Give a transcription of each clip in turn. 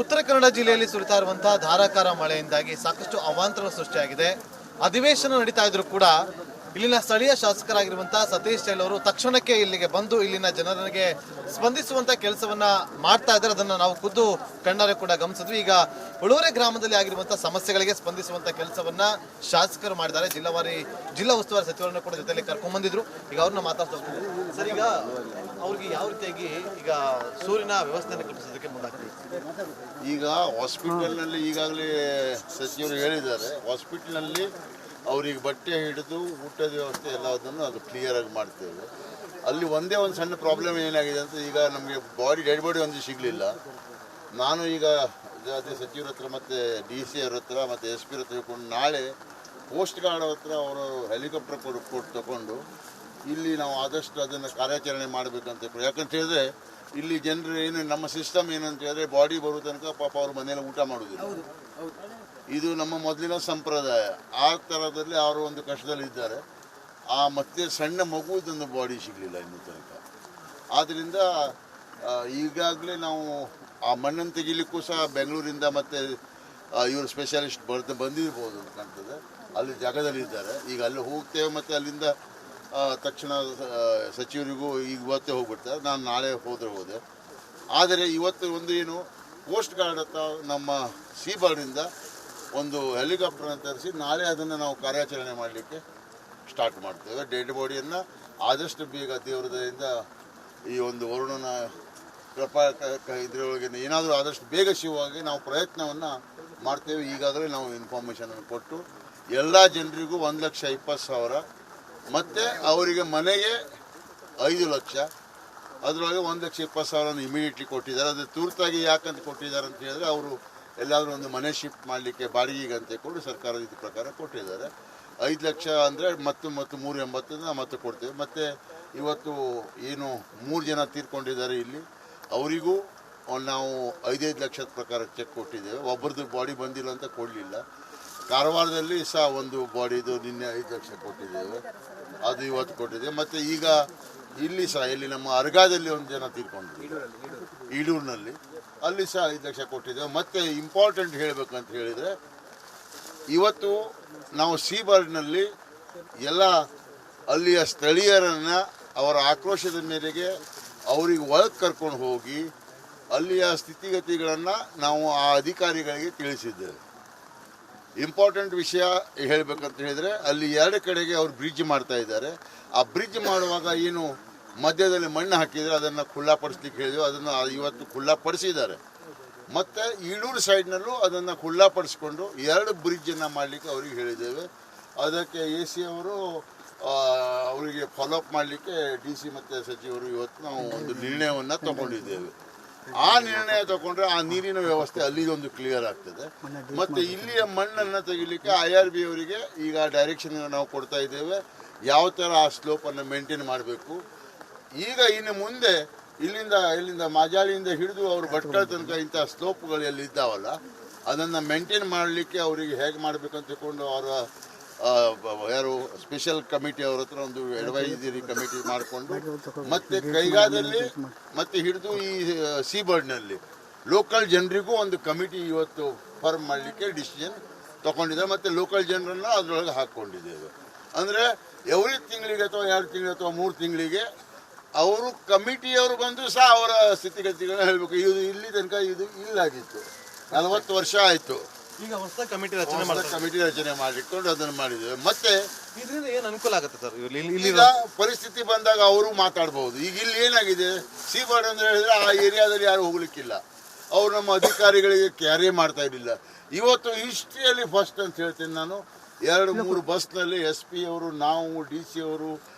ಉತ್ತರ ಕನ್ನಡ ಜಿಲ್ಲೆಯಲ್ಲಿ ಸುರಿತಾ ಇರುವಂತಹ ಧಾರಾಕಾರ ಮಳೆಯಿಂದಾಗಿ ಸಾಕಷ್ಟು ಅವಾಂತರ ಸೃಷ್ಟಿಯಾಗಿದೆ. ಅಧಿವೇಶನ ನಡೀತಾ ಇದ್ರು ಕೂಡ ಇಲ್ಲಿನ ಸ್ಥಳೀಯ ಶಾಸಕರಾಗಿರುವಂತಹ ಸತೀಶ್ ಜೈಲ್ ಅವರು ತಕ್ಷಣಕ್ಕೆ ಇಲ್ಲಿಗೆ ಬಂದು ಇಲ್ಲಿನ ಜನರಿಗೆ ಸ್ಪಂದಿಸುವಂತ ಕೆಲಸವನ್ನ ಮಾಡ್ತಾ ಇದ್ದಾರೆ. ಅದನ್ನ ನಾವು ಖುದ್ದು ಕಣ್ಣಾರೆ ಕೂಡ ಗಮನಿಸಿದ್ವಿ. ಈಗ ಉಳೂರೆ ಗ್ರಾಮದಲ್ಲಿ ಆಗಿರುವಂತಹ ಸಮಸ್ಯೆಗಳಿಗೆ ಸ್ಪಂದಿಸುವಂತ ಕೆಲಸವನ್ನ ಶಾಸಕರು ಮಾಡಿದ್ದಾರೆ. ಜಿಲ್ಲಾ ಉಸ್ತುವಾರಿ ಸಚಿವರನ್ನು ಕೂಡ ಜೊತೆಯಲ್ಲಿ ಕರ್ಕೊಂಡ್ ಬಂದಿದ್ರು. ಈಗ ಅವ್ರನ್ನ ಮಾತಾಡ್ತಾ ಸರ್, ಈಗ ಅವ್ರಿಗೆ ಯಾವ ರೀತಿಯಾಗಿ ಈಗ ಸೂರಿನ ವ್ಯವಸ್ಥೆಯನ್ನು ಕಲ್ಪಿಸೋದಕ್ಕೆ ಮುಂದಾಗ್ತೀವಿ? ಈಗ ಹಾಸ್ಪಿಟಲ್ನಲ್ಲಿ ಈಗಾಗಲೇ ಸಚಿವರು ಹೇಳಿದ್ದಾರೆ, ಹಾಸ್ಪಿಟಲ್ನಲ್ಲಿ ಅವ್ರಿಗೆ ಬಟ್ಟೆ ಹಿಡಿದು ಊಟದ ವ್ಯವಸ್ಥೆ ಎಲ್ಲದನ್ನು ಅದು ಕ್ಲಿಯರಾಗಿ ಮಾಡ್ತೇವೆ. ಅಲ್ಲಿ ಒಂದೇ ಒಂದು ಸಣ್ಣ ಪ್ರಾಬ್ಲಮ್ ಏನಾಗಿದೆ ಅಂತ, ಈಗ ನಮಗೆ ಡೆಡ್ ಬಾಡಿ ಒಂದು ಸಿಗಲಿಲ್ಲ. ನಾನು ಈಗ ಅದೇ ಸಚಿವರ ಹತ್ರ ಮತ್ತು ಡಿ ಸಿ ಅವ್ರ ಹತ್ರ ಮತ್ತು ಎಸ್ ಪಿ ಹತ್ರ ಹೇಳ್ಕೊಂಡು ನಾಳೆ ಪೋಸ್ಟ್ ಗಾರ್ಡ್ ಹತ್ರ ಅವರು ಹೆಲಿಕಾಪ್ಟರ್ ಕೊಟ್ಟು ತಗೊಂಡು ಇಲ್ಲಿ ನಾವು ಆದಷ್ಟು ಅದನ್ನು ಕಾರ್ಯಾಚರಣೆ ಮಾಡಬೇಕಂತ. ಯಾಕಂತ ಹೇಳಿದ್ರೆ ಇಲ್ಲಿ ಜನರು ಏನು ನಮ್ಮ ಸಿಸ್ಟಮ್ ಏನಂತ ಹೇಳಿದ್ರೆ ಬಾಡಿ ಬರೋ ತನಕ ಪಾಪ ಅವ್ರ ಮನೇಲಿ ಊಟ ಮಾಡೋದಿಲ್ಲ. ಇದು ನಮ್ಮ ಮೊದಲಿನ ಸಂಪ್ರದಾಯ. ಆ ಥರದಲ್ಲಿ ಅವರು ಒಂದು ಕಷ್ಟದಲ್ಲಿದ್ದಾರೆ. ಮತ್ತೆ ಸಣ್ಣ ಮಗುವುದೊಂದು ಬಾಡಿ ಸಿಗಲಿಲ್ಲ ಇನ್ನೂ ತನಕ. ಆದ್ದರಿಂದ ಈಗಾಗಲೇ ನಾವು ಆ ಮಣ್ಣನ್ನು ತೆಗಿಲಿಕ್ಕೂ ಸಹ ಬೆಂಗಳೂರಿಂದ ಮತ್ತು ಇವರು ಸ್ಪೆಷಲಿಸ್ಟ್ ಬಂದಿರ್ಬೋದು ಅಂತ ಕಾಣ್ತದೆ. ಅಲ್ಲಿ ಜಾಗದಲ್ಲಿದ್ದಾರೆ. ಈಗ ಅಲ್ಲಿ ಹೋಗ್ತೇವೆ ಮತ್ತು ಅಲ್ಲಿಂದ ತಕ್ಷಣ ಸಚಿವರಿಗೂ ಇವತ್ತೇ ಹೋಗ್ಬಿಡ್ತಾರೆ. ನಾನು ನಾಳೆ ಹೋದೆ. ಆದರೆ ಇವತ್ತು ಒಂದು ಏನು ಕೋಸ್ಟ್ ಗಾರ್ಡ್ ಹತ್ರ ನಮ್ಮ ಸೀಬಾರ್ಡಿಂದ ಒಂದು ಹೆಲಿಕಾಪ್ಟರ್ನ ತರಿಸಿ ನಾಳೆ ಅದನ್ನು ನಾವು ಕಾರ್ಯಾಚರಣೆ ಮಾಡಲಿಕ್ಕೆ ಸ್ಟಾರ್ಟ್ ಮಾಡ್ತೇವೆ. ಡೆಡ್ ಬಾಡಿಯನ್ನು ಆದಷ್ಟು ಬೇಗ ದೇವರದಿಂದ ಈ ಒಂದು ವರುಣನ ಕೃಪಾ ಇದರೊಳಗೆ ಏನಾದರೂ ಆದಷ್ಟು ಬೇಗ ಶಿವವಾಗಿ ನಾವು ಪ್ರಯತ್ನವನ್ನು ಮಾಡ್ತೇವೆ. ಈಗಾಗಲೇ ನಾವು ಇನ್ಫಾರ್ಮೇಷನನ್ನು ಕೊಟ್ಟು ಎಲ್ಲ ಜನರಿಗೂ 1,20,000 ಮತ್ತು ಅವರಿಗೆ ಮನೆಗೆ 5 ಲಕ್ಷ, ಅದರೊಳಗೆ 1,20,000 ಇಮಿಡಿಯೇಟ್ಲಿ ಕೊಟ್ಟಿದ್ದಾರೆ. ಅದು ತುರ್ತಾಗಿ ಯಾಕಂತ ಕೊಟ್ಟಿದ್ದಾರೆ ಅಂತ ಹೇಳಿದ್ರೆ, ಅವರು ಎಲ್ಲಾದರೂ ಒಂದು ಮನೆ ಶಿಫ್ಟ್ ಮಾಡಲಿಕ್ಕೆ ಬಾಡಿಗೆಗೆ ಅಂತ ಕೊಟ್ಟು ಸರ್ಕಾರದ ಇದು ಪ್ರಕಾರ ಕೊಟ್ಟಿದ್ದಾರೆ. 5 ಲಕ್ಷ ಅಂದರೆ ಮತ್ತು 380 ಮತ್ತೆ ಕೊಡ್ತೇವೆ. ಮತ್ತು ಇವತ್ತು ಏನು 3 ಜನ ತೀರ್ಕೊಂಡಿದ್ದಾರೆ ಇಲ್ಲಿ, ಅವರಿಗೂ ನಾವು 5 ಲಕ್ಷದ ಪ್ರಕಾರ ಚೆಕ್ ಕೊಟ್ಟಿದ್ದೇವೆ. ಒಬ್ಬರದ್ದು ಬಾಡಿ ಬಂದಿಲ್ಲ ಅಂತ ಕೊಡಲಿಲ್ಲ. ಕಾರವಾರದಲ್ಲಿ ಸಹ ಒಂದು ಬಾಡಿದು ನಿನ್ನೆ 5 ಲಕ್ಷ ಕೊಟ್ಟಿದ್ದೇವೆ, ಅದು ಇವತ್ತು ಕೊಟ್ಟಿದ್ದೇವೆ. ಮತ್ತು ಈಗ ಇಲ್ಲಿ ಸಹ ಇಲ್ಲಿ ನಮ್ಮ ಅರ್ಗಾದಲ್ಲಿ ಒಂದು ಜನ ತೀರ್ಕೊಂಡಿದ್ದೀವಿ, ಈಡೂರಿನಲ್ಲಿ, ಅಲ್ಲಿ ಸಹ 5 ಲಕ್ಷ ಕೊಟ್ಟಿದ್ದೇವೆ. ಮತ್ತು ಇಂಪಾರ್ಟೆಂಟ್ ಹೇಳಬೇಕಂತ ಹೇಳಿದರೆ, ಇವತ್ತು ನಾವು ಸೀಬಾರ್ಡ್ನಲ್ಲಿ ಎಲ್ಲ ಅಲ್ಲಿಯ ಸ್ಥಳೀಯರನ್ನು ಅವರ ಆಕ್ರೋಶದ ಮೇರೆಗೆ ಅವರಿಗೆ ಒಳಗೆ ಕರ್ಕೊಂಡು ಹೋಗಿ ಅಲ್ಲಿಯ ಸ್ಥಿತಿಗತಿಗಳನ್ನು ನಾವು ಆ ಅಧಿಕಾರಿಗಳಿಗೆ ತಿಳಿಸಿದ್ದೇವೆ. ಇಂಪಾರ್ಟೆಂಟ್ ವಿಷಯ ಹೇಳಬೇಕಂತ ಹೇಳಿದರೆ, ಅಲ್ಲಿ 2 ಕಡೆಗೆ ಅವರು ಬ್ರಿಡ್ಜ್ ಮಾಡ್ತಾ ಇದ್ದಾರೆ. ಆ ಬ್ರಿಡ್ಜ್ ಮಾಡುವಾಗ ಏನು ಮಧ್ಯದಲ್ಲಿ ಮಣ್ಣು ಹಾಕಿದರೆ ಅದನ್ನು ಖುಲ್ಲಾಪಡಿಸ್ಲಿಕ್ಕೆ ಹೇಳಿದೆವು. ಅದನ್ನು ಇವತ್ತು ಖುಲ್ಲಾಪಡಿಸಿದ್ದಾರೆ. ಮತ್ತು ಈಡೂರು ಸೈಡ್ನಲ್ಲೂ ಅದನ್ನು ಖುಲ್ಲಾಪಡಿಸ್ಕೊಂಡು 2 ಬ್ರಿಡ್ಜನ್ನು ಮಾಡಲಿಕ್ಕೆ ಅವರಿಗೆ ಹೇಳಿದ್ದೇವೆ. ಅದಕ್ಕೆ ಎ ಸಿ ಅವರು ಅವರಿಗೆ ಫಾಲೋಅಪ್ ಮಾಡಲಿಕ್ಕೆ ಡಿ ಸಿ ಮತ್ತು ಸಚಿವರು ಇವತ್ತು ನಾವು ಒಂದು ನಿರ್ಣಯವನ್ನು ತಗೊಂಡಿದ್ದೇವೆ. ಆ ನಿರ್ಣಯ ತಗೊಂಡ್ರೆ ಆ ನೀರಿನ ವ್ಯವಸ್ಥೆ ಅಲ್ಲಿದೊಂದು ಕ್ಲಿಯರ್ ಆಗ್ತದೆ. ಮತ್ತು ಇಲ್ಲಿಯ ಮಣ್ಣನ್ನು ತೆಗಿಲಿಕ್ಕೆ IRB ಅವರಿಗೆ ಈಗ ಡೈರೆಕ್ಷನ್ ನಾವು ಕೊಡ್ತಾ ಇದ್ದೇವೆ, ಯಾವ ಥರ ಆ ಸ್ಲೋಪನ್ನು ಮೇಂಟೈನ್ ಮಾಡಬೇಕು. ಈಗ ಇನ್ನು ಮುಂದೆ ಇಲ್ಲಿಂದ ಮಾಜಾಳಿಯಿಂದ ಹಿಡಿದು ಅವರು ಭಟ್ಕಳ ತನಕ ಇಂಥ ಸ್ಲೋಪ್ಗಳು ಎಲ್ಲಿ ಇದ್ದಾವಲ್ಲ, ಅದನ್ನು ಮೇಂಟೈನ್ ಮಾಡಲಿಕ್ಕೆ ಅವರಿಗೆ ಹೇಗೆ ಮಾಡಬೇಕಂತ ತಿಳ್ಕೊಂಡು ಅವರ ಯಾರು ಸ್ಪೆಷಲ್ ಕಮಿಟಿ ಅವ್ರ ಹತ್ರ ಒಂದು ಅಡ್ವೈಸರಿ ಕಮಿಟಿ ಮಾಡಿಕೊಂಡು, ಮತ್ತು ಕೈಗಾದಲ್ಲಿ ಮತ್ತು ಹಿಡಿದು ಈ ಸೀಬರ್ಡ್ನಲ್ಲಿ ಲೋಕಲ್ ಜನರಿಗೂ ಒಂದು ಕಮಿಟಿ ಇವತ್ತು ಫಾರ್ಮ್ ಮಾಡಲಿಕ್ಕೆ ಡಿಸಿಷನ್ ತಗೊಂಡಿದ್ದಾರೆ. ಮತ್ತು ಲೋಕಲ್ ಜನರನ್ನು ಅದರೊಳಗೆ ಹಾಕ್ಕೊಂಡಿದ್ದೇವೆ. ಅಂದರೆ ಎವ್ರಿ ತಿಂಗಳಿಗೆ ಅಥವಾ 2 ತಿಂಗಳಿಗೆ ಅಥವಾ 3 ತಿಂಗಳಿಗೆ ಅವರು ಕಮಿಟಿಯವರು ಬಂದು ಸಹ ಅವರ ಸ್ಥಿತಿಗತಿಗಳನ್ನ ಹೇಳಬೇಕು. ಇದು ಇಲ್ಲಿ ತನಕ ಇದು ಇಲ್ಲಾಗಿತ್ತು, 40 ವರ್ಷ ಆಯಿತು. ಈಗ ಹೊಸ ಕಮಿಟಿ ರಚನೆ ಮಾಡಿಕೊಂಡು ಅದನ್ನು ಮಾಡಿದ್ದೇವೆ. ಮತ್ತೆ ಇದರಿಂದ ಏನು ಅನುಕೂಲ ಆಗುತ್ತೆ ಸರ್? ಈಗ ಪರಿಸ್ಥಿತಿ ಬಂದಾಗ ಅವರು ಮಾತಾಡ್ಬೋದು. ಈಗ ಇಲ್ಲಿ ಏನಾಗಿದೆ, ಸೀಬಾರ್ಡ್ ಅಂತ ಹೇಳಿದ್ರೆ ಆ ಏರಿಯಾದಲ್ಲಿ ಯಾರು ಹೋಗ್ಲಿಕ್ಕಿಲ್ಲ. ಅವರು ನಮ್ಮ ಅಧಿಕಾರಿಗಳಿಗೆ ಕ್ಯಾರಿ ಮಾಡ್ತಾ ಇರಲಿಲ್ಲ. ಇವತ್ತು ಹಿಸ್ಟ್ರಿಯಲ್ಲಿ ಫಸ್ಟ್ ಅಂತ ಹೇಳ್ತೇನೆ ನಾನು. 2-3 ಬಸ್ನಲ್ಲಿ ಎಸ್ ಪಿ ಅವರು, ನಾವು, ಡಿ ಸಿ ಅವರು,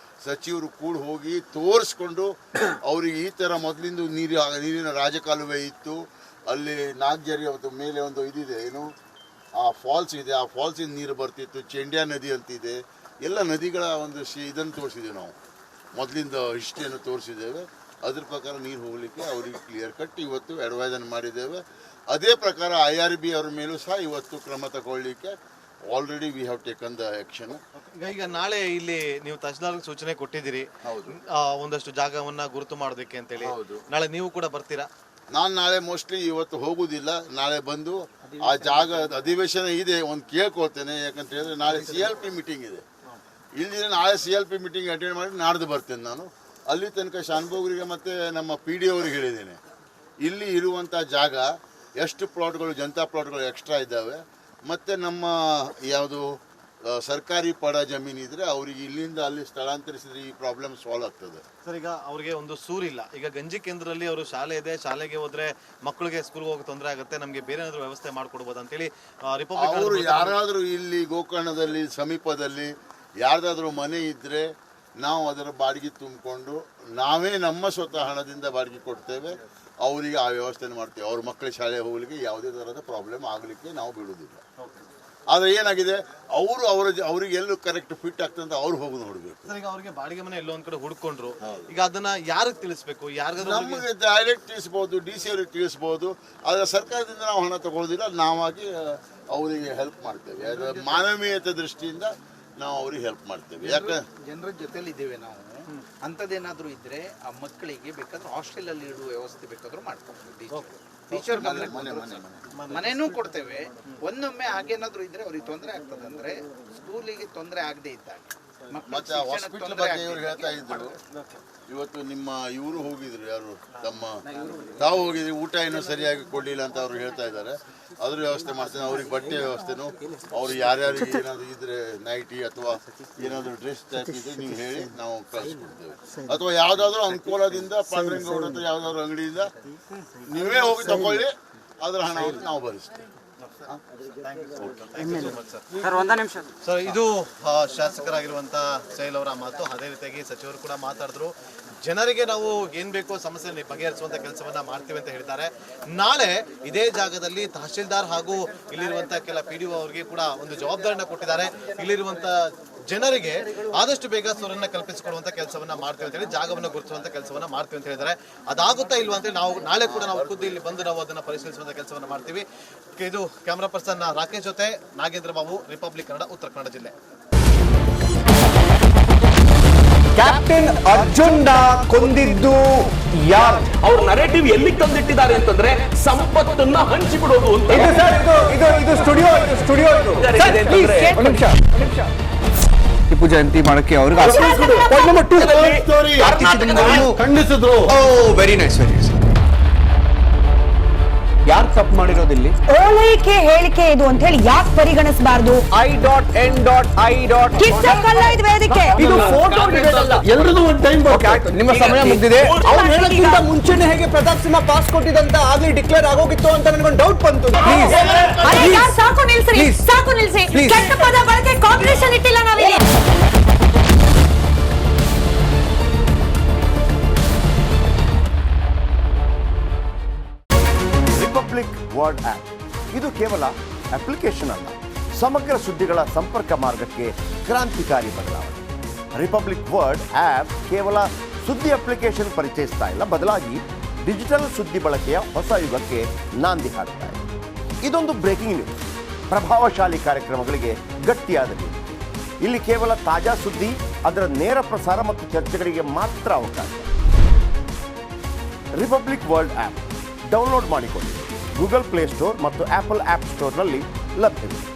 ಸಚಿವರು ಕೂಡ ಹೋಗಿ ತೋರಿಸ್ಕೊಂಡು ಅವ್ರಿಗೆ ಈ ಥರ ಮೊದಲಿಂದ ನೀರಿನ ರಾಜಕಾಲುವೆ ಇತ್ತು. ಅಲ್ಲಿ ನಾಗ್ಜರಿ ಅವತ್ತು ಮೇಲೆ ಒಂದು ಇದಿದೆ, ಏನು ಆ ಫಾಲ್ಸ್ ಇದೆ, ಆ ಫಾಲ್ಸಿಂದ ನೀರು ಬರ್ತಿತ್ತು. ಚೆಂಡ್ಯಾ ನದಿ ಅಂತಿದೆ. ಎಲ್ಲ ನದಿಗಳ ಒಂದು ಇದನ್ನು ತೋರಿಸಿದ್ದೇವೆ ನಾವು, ಮೊದಲಿಂದ ಹಿಸ್ಟ್ರಿಯನ್ನು ತೋರಿಸಿದ್ದೇವೆ. ಅದ್ರ ಪ್ರಕಾರ ನೀರು ಹೋಗಲಿಕ್ಕೆ ಅವರಿಗೆ ಕ್ಲಿಯರ್ ಕಟ್ ಇವತ್ತು ಅಡ್ವೈಸನ್ನು ಮಾಡಿದ್ದೇವೆ. ಅದೇ ಪ್ರಕಾರ IRB ಅವ್ರ ಮೇಲೂ ಸಹ ಇವತ್ತು ಕ್ರಮ ತಗೊಳ್ಳಿಕ್ಕೆ already we have taken the action. ಈಗ ನಾಳೆ ಇಲ್ಲಿ ನೀವು ತಹಶೀಲ್ದಾರ್ಗೆ ಸೂಚನೆ ಕೊಟ್ಟಿದ್ದೀರಿ, ಒಂದಷ್ಟು ಜಾಗವನ್ನ ಗುರುತು ಮಾಡೋದಕ್ಕೆ ಅಂತೇಳಿ. ನಾಳೆ ನೀವು ಕೂಡ ಬರ್ತೀರಾ? ನಾನು ನಾಳೆ ಮೋಸ್ಟ್ಲಿ ಇವತ್ತು ಹೋಗುವುದಿಲ್ಲ, ನಾಳೆ ಬಂದು ಆ ಜಾಗ ಅಧಿವೇಶನ ಇದೆ ಒಂದು ಕೇಳ್ಕೊಳ್ತೇನೆ. ಯಾಕಂತ ಹೇಳಿದ್ರೆ ನಾಳೆ CLP ಮೀಟಿಂಗ್ ಇದೆ. ಇಲ್ಲಿದ್ರೆ ನಾಳೆ CLP ಮೀಟಿಂಗ್ ಅಟೆಂಡ್ ಮಾಡಿ ನಾಡ್ದು ಬರ್ತೇನೆ ನಾನು. ಅಲ್ಲಿ ತನಕ ಶಾನ್ಭೋಗ್ರಿಗೆ ಮತ್ತು ನಮ್ಮ PD ಅವ್ರಿಗೆ ಹೇಳಿದ್ದೇನೆ, ಇಲ್ಲಿ ಇರುವಂಥ ಜಾಗ ಎಷ್ಟು ಪ್ಲಾಟ್ಗಳು ಜನತಾ ಪ್ಲಾಟ್ಗಳು ಎಕ್ಸ್ಟ್ರಾ ಇದ್ದಾವೆ ಮತ್ತು ನಮ್ಮ ಯಾವುದು ಸರ್ಕಾರಿ ಪಡ ಜಮೀನಿದ್ರೆ ಅವರಿಗೆ ಇಲ್ಲಿಂದ ಅಲ್ಲಿ ಸ್ಥಳಾಂತರಿಸಿದ್ರೆ ಈ ಪ್ರಾಬ್ಲಮ್ ಸಾಲ್ವ್ ಆಗ್ತದೆ. ಸರ್, ಈಗ ಅವ್ರಿಗೆ ಒಂದು ಸೂರಿಲ್ಲ. ಈಗ ಗಂಜಿ ಕೇಂದ್ರದಲ್ಲಿ ಅವರು ಶಾಲೆ ಇದೆ, ಶಾಲೆಗೆ ಹೋದ್ರೆ ಮಕ್ಕಳಿಗೆ ಸ್ಕೂಲ್ಗೆ ಹೋಗಿ ತೊಂದರೆ ಆಗುತ್ತೆ, ನಮಗೆ ಬೇರೆ ಏನಾದರೂ ವ್ಯವಸ್ಥೆ ಮಾಡಿಕೊಡ್ಬೋದು ಅಂತೇಳಿ ಅವರು ಯಾರಾದರೂ ಇಲ್ಲಿ ಗೋಕರ್ಣದಲ್ಲಿ ಸಮೀಪದಲ್ಲಿ ಯಾರ್ದಾದ್ರೂ ಮನೆ ಇದ್ದರೆ ನಾವು ಅದರ ಬಾಡಿಗೆ ತುಂಬಿಕೊಂಡು ನಾವೇ ನಮ್ಮ ಸ್ವತಃ ಹಣದಿಂದ ಬಾಡಿಗೆ ಕೊಡ್ತೇವೆ, ಅವರಿಗೆ ಆ ವ್ಯವಸ್ಥೆನ ಮಾಡ್ತೇವೆ. ಅವ್ರ ಮಕ್ಕಳ ಶಾಲೆ ಹೋಗ್ಲಿಕ್ಕೆ ಯಾವುದೇ ಥರದ ಪ್ರಾಬ್ಲಮ್ ಆಗಲಿಕ್ಕೆ ನಾವು ಬಿಡುವುದಿಲ್ಲ. ಆದರೆ ಏನಾಗಿದೆ, ಅವ್ರಿಗೆ ಎಲ್ಲೂ ಕರೆಕ್ಟ್ ಫಿಟ್ ಆಗ್ತದೆ ಅಂತ ಅವ್ರು ಹೋಗಿ ನೋಡಬೇಕು. ಸರ್, ಈಗ ಅವ್ರಿಗೆ ಬಾಡಿಗೆ ಮನೆ ಎಲ್ಲೋ ಒಂದ್ ಕಡೆ ಹುಡ್ಕೊಂಡ್ರು, ಈಗ ಅದನ್ನ ಯಾರಿಗೆ ತಿಳಿಸ್ಬೇಕು? ಯಾರಿಗಾದ್ರೂ ನಮಗೆ ಡೈರೆಕ್ಟ್ ತಿಳಿಸ್ಬೋದು, DC ಅವ್ರಿಗೆ ತಿಳಿಸ್ಬೋದು. ಆದರೆ ಸರ್ಕಾರದಿಂದ ನಾವು ಹಣ ತಗೊಳ್ಳೋದಿಲ್ಲ, ನಾವಾಗಿ ಅವರಿಗೆ ಹೆಲ್ಪ್ ಮಾಡ್ತೇವೆ. ಅದು ಮಾನವೀಯತೆ ದೃಷ್ಟಿಯಿಂದ ನಾವು ಅವ್ರಿಗೆ ಹೆಲ್ಪ್ ಮಾಡ್ತೇವೆ. ಯಾಕೆ ಜನರ ಜೊತೆಲಿ ಇದ್ದೇವೆ ನಾವು. ಅಂಥದ್ದೇನಾದರೂ ಇದ್ರೆ ಆ ಮಕ್ಕಳಿಗೆ ಬೇಕಾದ್ರೆ ಹಾಸ್ಟೆಲಲ್ಲಿ ಇಡುವ ವ್ಯವಸ್ಥೆ ಬೇಕಾದ್ರೂ ಮಾಡ್ಕೊಡ್ತೀವಿ. ಟೀಚರ್ ಮನೆನೂ ಕೊಡ್ತೇವೆ. ಒಂದೊಮ್ಮೆ ಹಾಗೇನಾದ್ರೂ ಇದ್ರೆ ಅವ್ರಿಗೆ ತೊಂದರೆ ಆಗ್ತದೆ ಅಂದ್ರೆ ಸ್ಕೂಲಿಗೆ ತೊಂದರೆ ಆಗದೆ ಇದ್ದಾಗ ಮತ್ತೆ ಹಾಸ್ಪಿಟಲ್ ಬಗ್ಗೆ ಇವ್ರು ಹೇಳ್ತಾ ಇದ್ರು. ಇವತ್ತು ನಿಮ್ಮ ಇವರು ಹೋಗಿದ್ರು, ಯಾರು ತಾವು ಹೋಗಿದ್ರಿ, ಊಟ ಏನೋ ಸರಿಯಾಗಿ ಕೊಡಲಿಲ್ಲ ಅಂತ ಅವ್ರು ಹೇಳ್ತಾ ಇದ್ದಾರೆ. ಅದ್ರ ವ್ಯವಸ್ಥೆ ಮಾಡ್ತೇನೆ. ಅವ್ರಿಗೆ ಬಟ್ಟೆ ವ್ಯವಸ್ಥೆನೂ ಅವ್ರು ಯಾರ್ಯಾರಿಗೆ ಏನಾದರೂ ಇದ್ರೆ ನೈಟಿ ಅಥವಾ ಏನಾದರೂ ಡ್ರೆಸ್ ಟೈಪ್ ಇದ್ರೆ ನೀವು ಹೇಳಿ ನಾವು ಕಳಿಸ್ಕೊಡ್ತೇವೆ. ಅಥವಾ ಯಾವುದಾದ್ರೂ ಅನುಕೂಲದಿಂದ ಪಾಂಡ್ರಂಗೌಡ ಅಂತ ಯಾವುದಾದ್ರೂ ಅಂಗಡಿಯಿಂದ ನೀವೇ ಹೋಗಿ ತಗೊಳ್ಳಿ, ಅದರ ಹಣವನ್ನು ನಾವು ಭರಿಸ್ತೇವೆ. ಸರ್, ಇದು ಶಾಸಕರಾಗಿರುವಂತ ಸೈಲ್ ಅವರ ಮಾತು. ಅದೇ ರೀತಿಯಾಗಿ ಸಚಿವರು ಕೂಡ ಮಾತಾಡಿದ್ರು. ಜನರಿಗೆ ನಾವು ಏನ್ ಬೇಕೋ ಸಮಸ್ಯೆ ಬಗೆಹರಿಸುವಂತ ಕೆಲಸವನ್ನ ಮಾಡ್ತೀವಿ ಅಂತ ಹೇಳ್ತಾರೆ. ನಾಳೆ ಇದೇ ಜಾಗದಲ್ಲಿ ತಹಶೀಲ್ದಾರ್ ಹಾಗೂ ಇಲ್ಲಿರುವಂತ ಕೆಲ PDO ಅವರಿಗೆ ಕೂಡ ಒಂದು ಜವಾಬ್ದಾರಿನ ಕೊಟ್ಟಿದ್ದಾರೆ. ಇಲ್ಲಿರುವಂತ ಜನರಿಗೆ ಆದಷ್ಟು ಬೇಗ ಸೂರನ್ನ ಕಲ್ಪಿಸಿಕೊಡುವಂತ ಕೆಲಸವನ್ನ ಮಾಡ್ತೀವಿ ಅಂತ ಹೇಳಿ, ಜಾಗವನ್ನು ಗುರುತಿಸುವಂತ ಕೆಲಸವನ್ನ ಮಾಡ್ತೀವಿ ಅಂತ ಹೇಳಿದ್ದಾರೆ. ಅದಾಗುತ್ತಾ ಇಲ್ವಾ ಅಂತ ನಾವು ನಾಳೆ ಕೂಡ ನಾವು ಖುದ್ದು ಇಲ್ಲಿ ಬಂದು ನಾವು ಅದನ್ನ ಪರಿಶೀಲಿಸುವಂತ ಕೆಲಸವನ್ನ ಮಾಡ್ತೀವಿ. ಇದು ಕ್ಯಾಮರಾ ಪರ್ಸನ್ ರಾಕೇಶ್ ಜೊತೆ ನಾಗೇಂದ್ರ ಬಾಬು, ರಿಪಬ್ಲಿಕ್ ಕನ್ನಡ, ಉತ್ತರ ಕನ್ನಡ ಜಿಲ್ಲೆ. ಕ್ಯಾಪ್ಟನ್ ಅರ್ಜುನ್ ಕೊಂದಿದ್ದು ಯಾರು? ಅವ್ರ ನರೇಟಿವ್ ಎಲ್ಲಿ ತಂದಿಟ್ಟಿದ್ದಾರೆ ಅಂತಂದ್ರೆ ಸಂಪತ್ತನ್ನ ಹಂಚಿಬಿಡೋದು ಅಂತ. ಇದು ಸ್ಟುಡಿಯೋ ಟಿಪ್ಪು ಜಯಂತಿ ಮಾಡಕ್ಕೆ ಅವ್ರಿಗೆ ಖಂಡಿಸಿದ್ರು. Very nice, very nice. ಯಾರು ತಪ್ಪು ಮಾಡಿರೋದಿಲ್ಲಿ? ಓಲೈಕೆ ಹೇಳಿಕೆ ಇದು ಅಂತ ಹೇಳಿ ಯಾಕೆ ಪರಿಗಣಿಸಬಾರದು? I.N.I. ಇದು ವೇದಿಕೆ, ಇದು ಫೋಟೋ ಡಿಬೇಟ್ ಅಲ್ಲ. ಎಲ್ಲರದು ಒಂದು ಟೈಮ್ ನಿಮ್ಮ ಸಮಯ ಮುಗಿದಿದೆ. ಅವ್ರು ಹೇಳೋಕ್ಕಿಂತ ಮುಂಚೆನೆ ಹೇಗೆ ಪ್ರತಾಪ್ ಸಿಂಹ ಪಾಸ್ ಕೊಟ್ಟಿದಂತ ಆಗ್ಲಿ ಡಿಕ್ಲೇರ್ ಆಗೋಗಿತ್ತು ಅಂತ ನನಗೊಂದು ಡೌಟ್ ಬಂತು. ಸಾಕು ನಿಲ್ಸಿ, ಸಾಕು ನಿಲ್ಸಿ. ಕೆಟ್ಟ ಪದ ಬಳಕೆ ಕಾಂಬಿನೇಷನ್ ಇಟ್ಟಿಲ್ಲ ನಾವಿಲ್ಲಿ. ರಿಪಬ್ಲಿಕ್ ವರ್ಡ್ ಆಪ್ ಇದು ಕೇವಲ ಅಪ್ಲಿಕೇಶನ್ ಅಲ್ಲ, ಸಮಗ್ರ ಸುದ್ದಿಗಳ ಸಂಪರ್ಕ ಮಾರ್ಗಕ್ಕೆ ಕ್ರಾಂತಿಕಾರಿ ಬದಲಾವಣೆ. ರಿಪಬ್ಲಿಕ್ ವರ್ಡ್ ಆಪ್ ಕೇವಲ ಸುದ್ದಿ ಅಪ್ಲಿಕೇಶನ್ ಪರಿಚಯಿಸ್ತಾ ಇಲ್ಲ, ಬದಲಾಗಿ ಡಿಜಿಟಲ್ ಸುದ್ದಿ ಬಳಕೆಯ ಹೊಸ ಯುಗಕ್ಕೆ ನಾಂದಿ ಹಾಡ್ತಾ ಇದೆ. ಇದೊಂದು ಬ್ರೇಕಿಂಗ್ ನ್ಯೂಸ್, ಪ್ರಭಾವಶಾಲಿ ಕಾರ್ಯಕ್ರಮಗಳಿಗೆ ಗಟ್ಟಿಯಾದ ನ್ಯೂಸ್. ಇಲ್ಲಿ ಕೇವಲ ತಾಜಾ ಸುದ್ದಿ, ಅದರ ನೇರ ಪ್ರಸಾರ ಮತ್ತು ಚರ್ಚೆಗಳಿಗೆ ಮಾತ್ರ ಅವಕಾಶ. ರಿಪಬ್ಲಿಕ್ ವರ್ಲ್ಡ್ ಆಪ್ ಡೌನ್ಲೋಡ್ ಮಾಡಿಕೊಳ್ಳಿ. ಗೂಗಲ್ ಪ್ಲೇ ಸ್ಟೋರ್ ಮತ್ತು ಆಪಲ್ ಆಪ್ ಸ್ಟೋರ್ನಲ್ಲಿ ಲಭ್ಯವಿದೆ.